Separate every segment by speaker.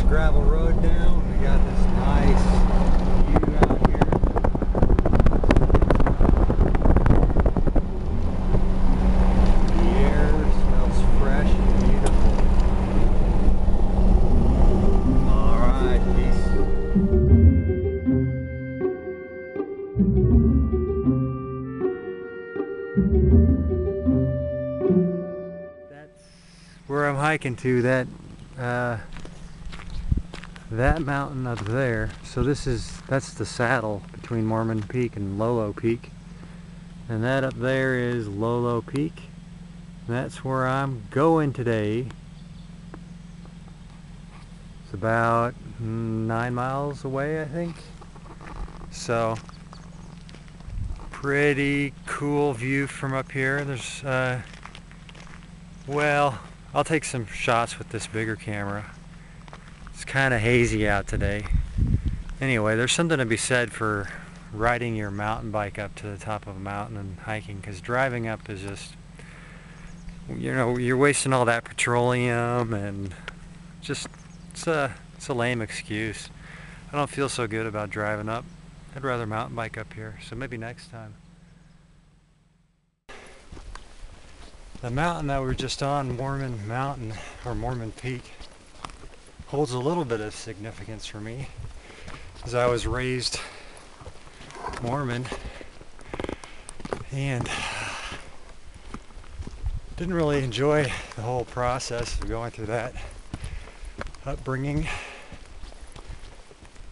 Speaker 1: gravel road down. We got this nice view out here. The air smells fresh and beautiful. Alright, peace. That's where I'm hiking to, that mountain up there. So that's the saddle between Mormon Peak and Lolo Peak, and that up there is Lolo Peak. And that's where I'm going today. It's about 9 miles away, I think. So pretty cool view from up here. There's well, I'll take some shots with this bigger camera. It's kind of hazy out today. Anyway, there's something to be said for riding your mountain bike up to the top of a mountain and hiking, because driving up is just, you know, you're wasting all that petroleum, and just it's a lame excuse. I don't feel so good about driving up. I'd rather mountain bike up here, so maybe next time. The mountain that we're just on, Mormon Mountain, or Mormon Peak, holds a little bit of significance for me, as I was raised Mormon and didn't really enjoy the whole process of going through that upbringing.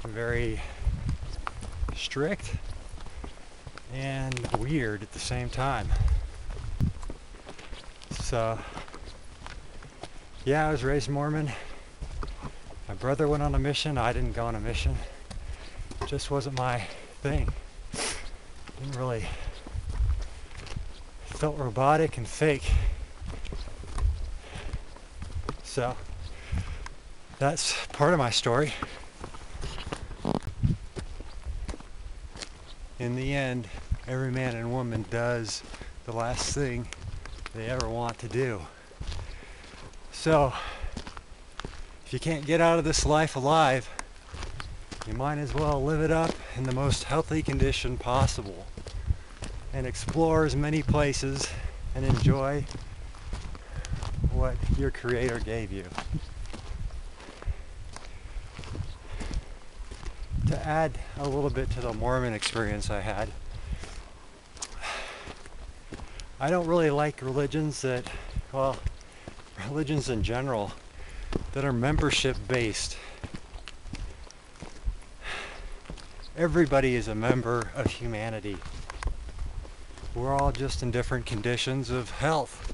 Speaker 1: Very strict and weird at the same time. So yeah, I was raised Mormon. My brother went on a mission. I didn't go on a mission. It just wasn't my thing. Didn't really, felt robotic and fake. So that's part of my story. In the end, every man and woman does the last thing they ever want to do. So if you can't get out of this life alive, you might as well live it up in the most healthy condition possible and explore as many places and enjoy what your Creator gave you. To add a little bit to the Mormon experience I had, I don't really like religions that, well, religions in general, that are membership based. Everybody is a member of humanity. We're all just in different conditions of health,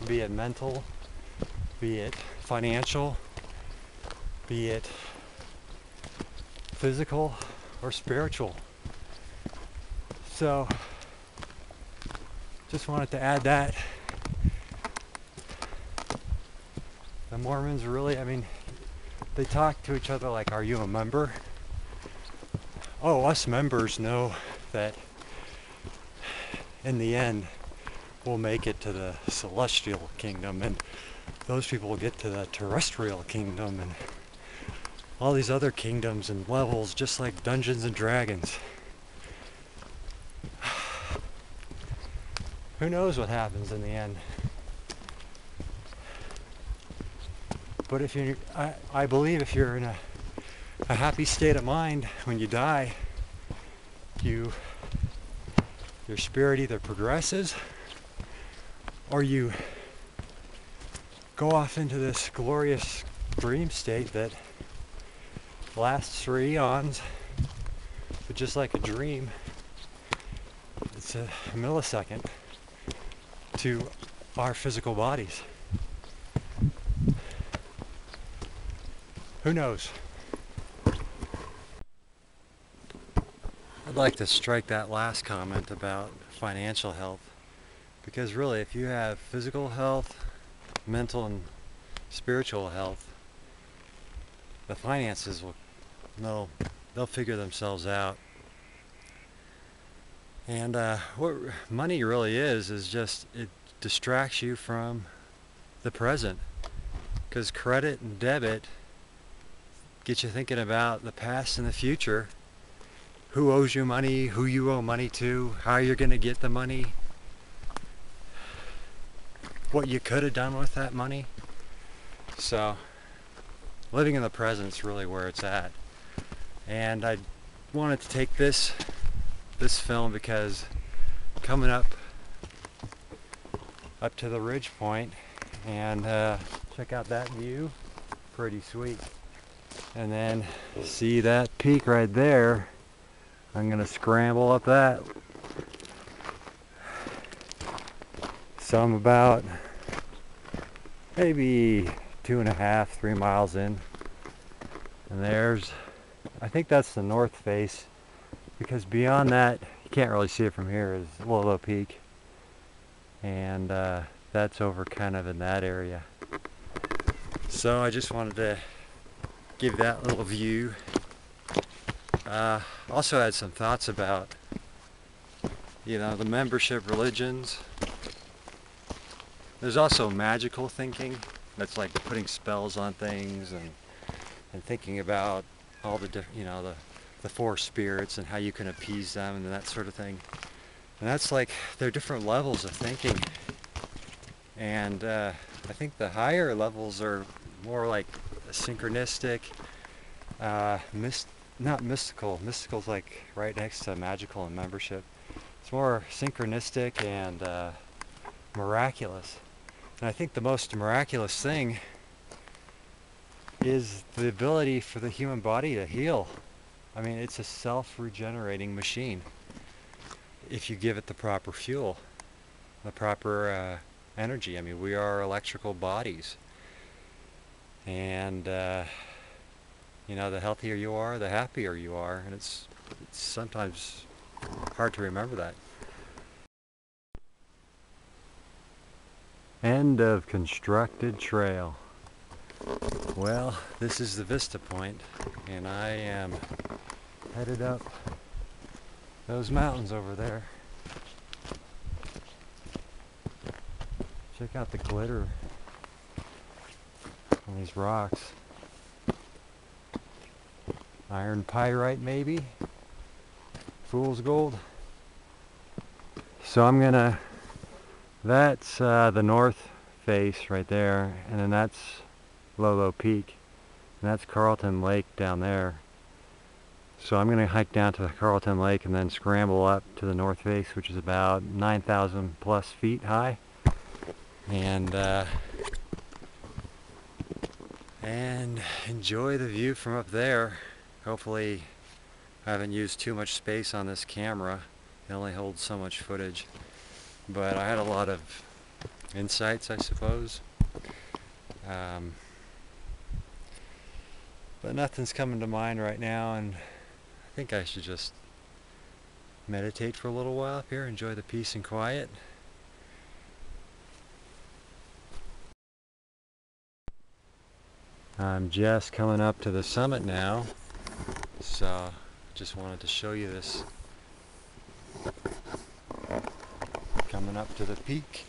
Speaker 1: be it mental, be it financial, be it physical or spiritual. So just wanted to add that. The Mormons really, I mean, they talk to each other like, are you a member? Oh, us members know that in the end we'll make it to the celestial kingdom, and those people will get to the terrestrial kingdom, and all these other kingdoms and levels, just like Dungeons and Dragons. Who knows what happens in the end? But if you're, I believe if you're in a happy state of mind when you die, your spirit either progresses or you go off into this glorious dream state that lasts for eons. But just like a dream, it's a millisecond to our physical bodies. Who knows? I'd like to strike that last comment about financial health, because really, if you have physical health, mental and spiritual health, the finances they'll figure themselves out. And what money really is just, it distracts you from the present. because credit and debit get you thinking about the past and the future. Who owes you money, who you owe money to, how you're going to get the money, what you could have done with that money. So living in the present's really where it's at. And I wanted to take this film because coming up to the ridge point and check out that view, pretty sweet. And then see that peak right there. I'm gonna scramble up that. So I'm about maybe 2.5, 3 miles in. And I think that's the north face, because beyond that, you can't really see it from here, is Lolo Peak. And that's over kind of in that area. So I just wanted to give that little view. Also had some thoughts about, the membership religions. There's also magical thinking. That's like putting spells on things and thinking about all the different, the four spirits and how you can appease them and that sort of thing. And that's like, there are different levels of thinking. And I think the higher levels are more like synchronistic, not mystical. Mystical's like right next to magical and membership. It's more synchronistic and miraculous. And I think the most miraculous thing is the ability for the human body to heal. I mean, it's a self-regenerating machine if you give it the proper fuel, the proper energy. I mean, we are electrical bodies. And the healthier you are, the happier you are, and it's sometimes hard to remember that. End of constructed trail. Well, this is the vista point, and I am headed up those mountains over there. Check out the glitter on these rocks. Iron pyrite, maybe? Fool's gold. So that's the north face right there, and then that's Lolo Peak, and that's Carlton Lake down there. So I'm gonna hike down to Carlton Lake and then scramble up to the north face, which is about 9,000 plus feet high, and enjoy the view from up there. Hopefully I haven't used too much space on this camera. It only holds so much footage. But I had a lot of insights, I suppose. But nothing's coming to mind right now, and I think I should just meditate for a little while up here, enjoy the peace and quiet. I'm just coming up to the summit now, so just wanted to show you this. Coming up to the peak.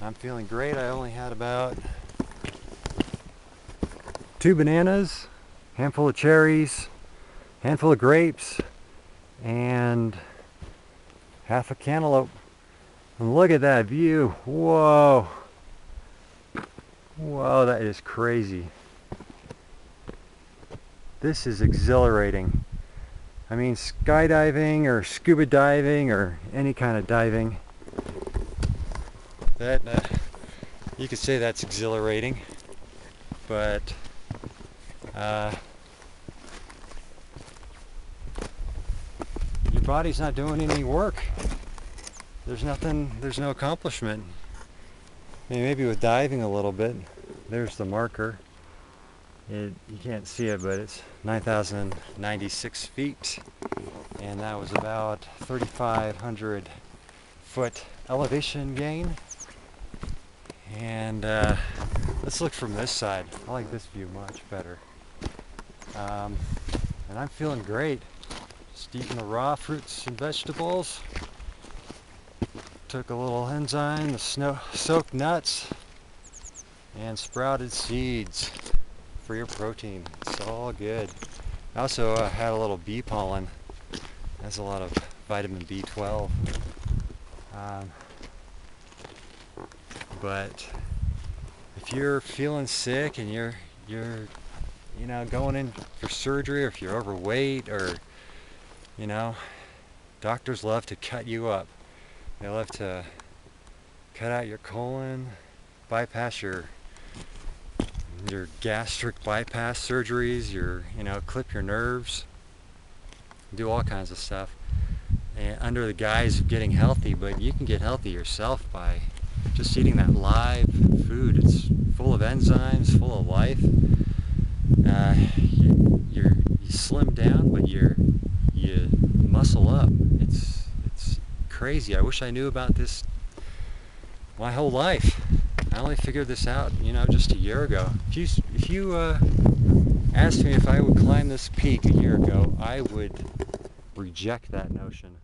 Speaker 1: I'm feeling great. I only had about 2 bananas, handful of cherries, handful of grapes, and half a cantaloupe. And look at that view. Whoa. Whoa, that is crazy. This is exhilarating. I mean, skydiving or scuba diving or any kind of diving, that you could say that's exhilarating, but your body's not doing any work. There's no accomplishment. I mean, maybe with diving a little bit. There's the marker. You can't see it, but it's 9,096 feet, and that was about 3,500 foot elevation gain. And let's look from this side. I like this view much better. And I'm feeling great. Just eating the raw fruits and vegetables. Took a little enzyme, the soaked nuts, and sprouted seeds for your protein. It's all good. I also had a little bee pollen. Has a lot of vitamin B12. But if you're feeling sick and you're going in for surgery, or if you're overweight, or doctors love to cut you up. They love to cut out your colon, bypass your gastric bypass surgeries, clip your nerves, do all kinds of stuff, and under the guise of getting healthy. But you can get healthy yourself by just eating that live food. It's full of enzymes, full of life. You slim down, but you muscle up. It's crazy. I wish I knew about this my whole life. I only figured this out, just a year ago. If you asked me if I would climb this peak a year ago, I would reject that notion.